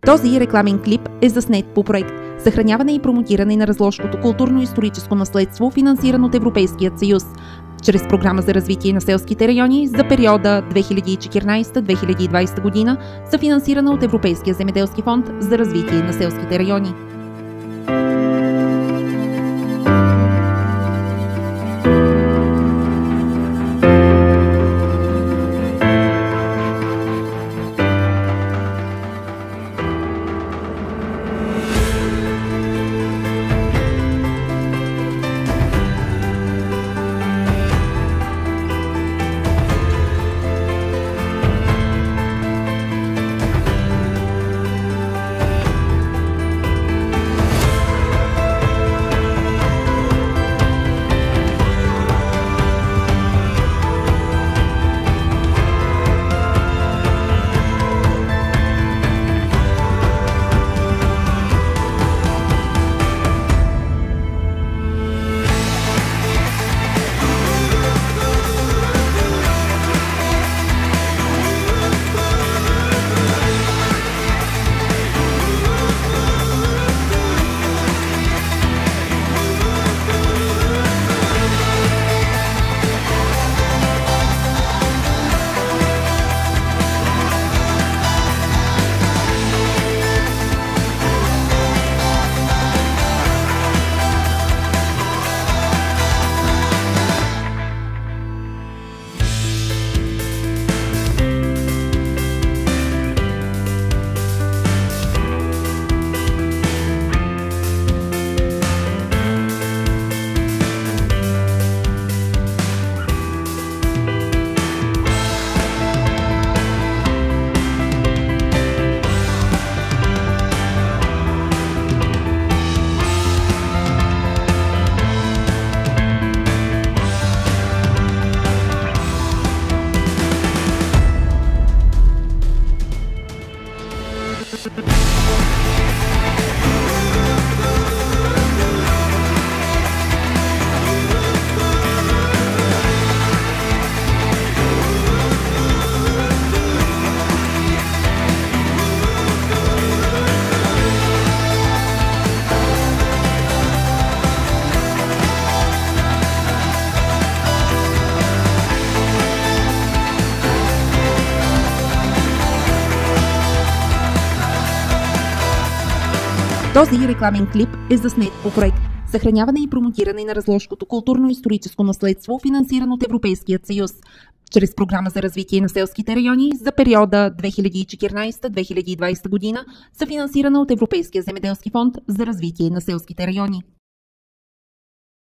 Този рекламен клип е заснет по проект „Съхраняване и промотиране на разложкото културно-историческо наследство“, финансиран от Европейския съюз, чрез Програма за развитие на селските райони за периода 2014-2020 година, съфинансирана от Европейския земеделски фонд за развитие на селските райони. Този рекламен клип е заснет по проект „Съхраняване и промотиране на разложкото културно-историческо наследство“, финансиран от Европейския съюз, чрез Програма за развитие на селските райони за периода 2014-2020 година, съфинансирана от Европейския земеделски фонд за развитие на селските райони.